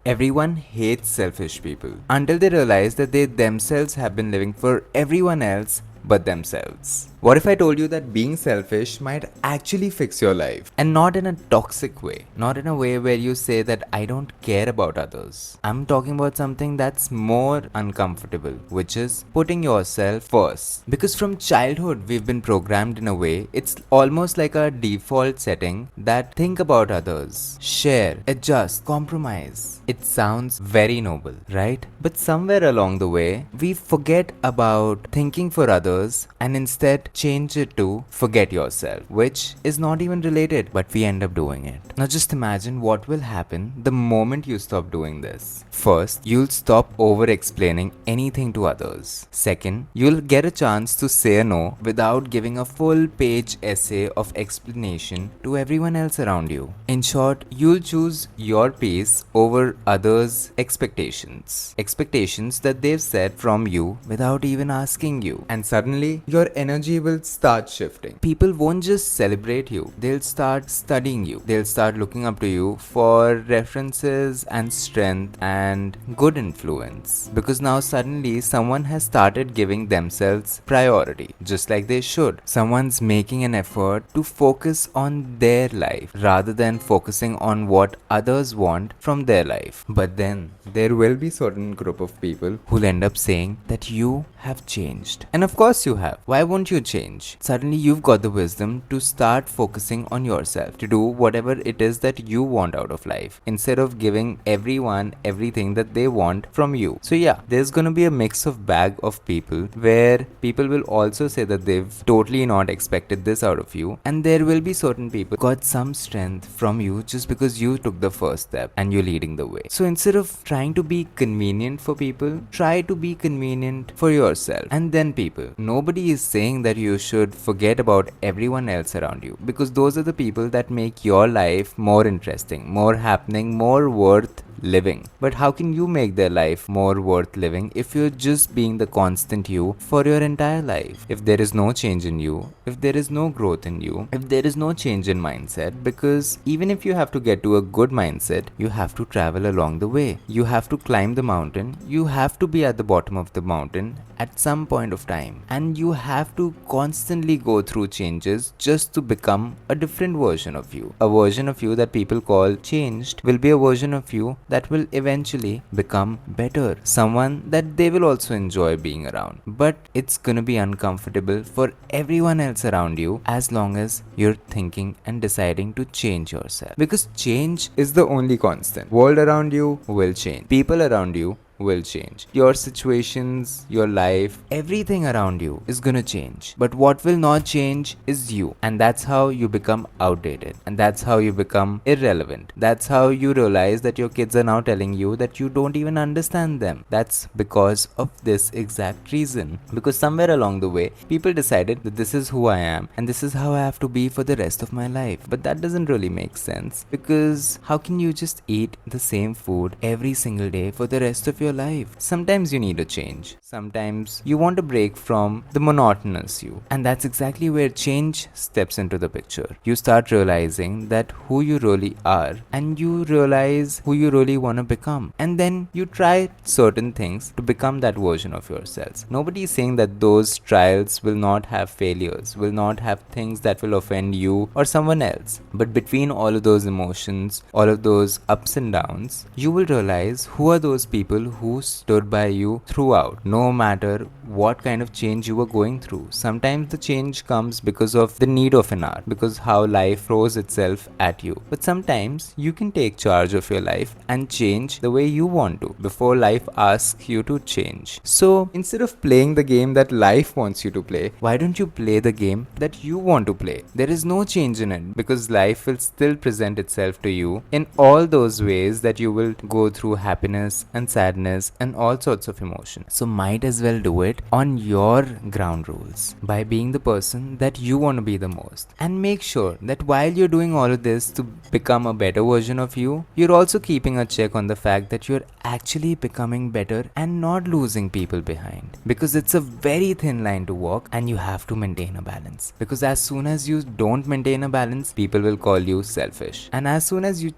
Everyone hates selfish people until they realize that they themselves have been living for everyone else but themselves. What if I told you that being selfish might actually fix your life? And not in a toxic way, not in a way where you say that I don't care about others. I'm talking about something that's more uncomfortable, which is putting yourself first. Because from childhood, we've been programmed in a way, it's almost like a default setting that think about others, share, adjust, compromise. It sounds very noble, right? But somewhere along the way, we forget about thinking for others and instead change it to forget yourself, which is not even related, but we end up doing it. Now just imagine what will happen the moment you stop doing this. First, you'll stop over explaining anything to others. Second, you'll get a chance to say a no without giving a full page essay of explanation to everyone else around you. In short, you'll choose your peace over others' expectations. Expectations that they've set from you without even asking you. And suddenly, your energy will start shifting. People won't just celebrate you, they'll start studying you. They'll start looking up to you for references and strength and good influence. Because now suddenly someone has started giving themselves priority, just like they should. Someone's making an effort to focus on their life rather than focusing on what others want from their life. But then there will be certain group of people who'll end up saying that you have changed. And of course you have. Why won't you change? Suddenly you've got the wisdom to start focusing on yourself, to do whatever it is that you want out of life, instead of giving everyone everything that they want from you. So yeah, there's gonna be a mix of bag of people where people will also say that they've totally not expected this out of you, and there will be certain people got some strength from you just because you took the first step and you're leading the way. So instead of trying to be convenient for people, try to be convenient for yourself and then people. Nobody is saying that you should forget about everyone else around you, because those are the people that make your life more interesting, more happening, more worth living. But how can you make their life more worth living if you're just being the constant you for your entire life? If there is no change in you, if there is no growth in you, if there is no change in mindset, because even if you have to get to a good mindset, you have to travel along the way. You have to climb the mountain. You have to be at the bottom of the mountain at some point of time. And you have to constantly go through changes just to become a different version of you. A version of you that people call changed will be a version of you that will eventually become better. Someone that they will also enjoy being around. But it's gonna be uncomfortable for everyone else around you as long as you're thinking and deciding to change yourself. Because change is the only constant. World around you will change. People around you will change. Your situations, your life, everything around you is gonna change. But what will not change is you. And that's how you become outdated. And that's how you become irrelevant. That's how you realize that your kids are now telling you that you don't even understand them. That's because of this exact reason. Because somewhere along the way, people decided that this is who I am and this is how I have to be for the rest of my life. But that doesn't really make sense. Because how can you just eat the same food every single day for the rest of your life? Sometimes you need a change. Sometimes you want a break from the monotonous you. And that's exactly where change steps into the picture. You start realizing that who you really are, and you realize who you really want to become. And then you try certain things to become that version of yourselves. Nobody is saying that those trials will not have failures, will not have things that will offend you or someone else. But between all of those emotions, all of those ups and downs, you will realize who are those people who stood by you throughout, no matter what kind of change you were going through. Sometimes the change comes because of the need of an hour, because how life throws itself at you. But sometimes you can take charge of your life and change the way you want to before life asks you to change. So instead of playing the game that life wants you to play, why don't you play the game that you want to play? There is no change in it, because life will still present itself to you in all those ways that you will go through happiness and sadness and all sorts of emotion. So might as well do it on your ground rules by being the person that you want to be the most. And make sure that while you're doing all of this to become a better version of you, you're also keeping a check on the fact that you're actually becoming better and not losing people behind. Because it's a very thin line to walk and you have to maintain a balance. Because as soon as you don't maintain a balance, people will call you selfish. And as soon as you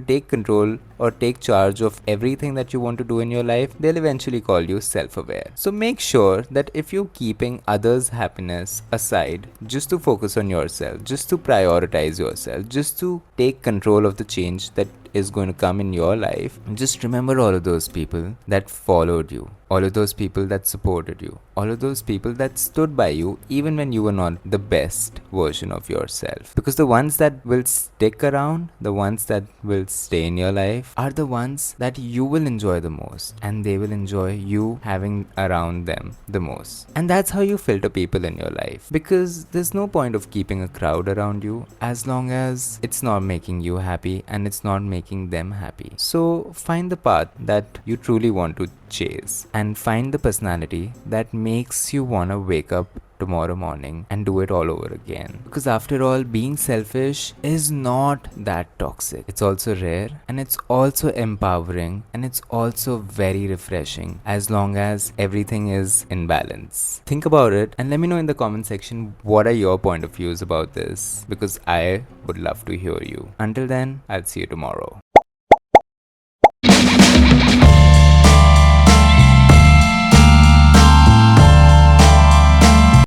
take control or take charge of everything that you want to do in your life, they'll eventually call you self-aware. So make sure that if you're keeping others' happiness aside just to focus on yourself, just to prioritize yourself, just to take control of the change that is going to come in your life, just remember all of those people that followed you, all of those people that supported you, all of those people that stood by you even when you were not the best version of yourself. Because the ones that will stick around, the ones that will stay in your life, are the ones that you will enjoy the most, and they will enjoy you having around them the most. And that's how you filter people in your life, because there's no point of keeping a crowd around you as long as it's not making you happy and it's not making them happy. So find the path that you truly want to chase, and find the personality that makes you want to wake up tomorrow morning and do it all over again. Because after all, being selfish is not that toxic. It's also rare, and it's also empowering, and it's also very refreshing as long as everything is in balance. Think about it and let me know in the comment section what are your point of views about this, because I would love to hear you. Until then, I'll see you tomorrow.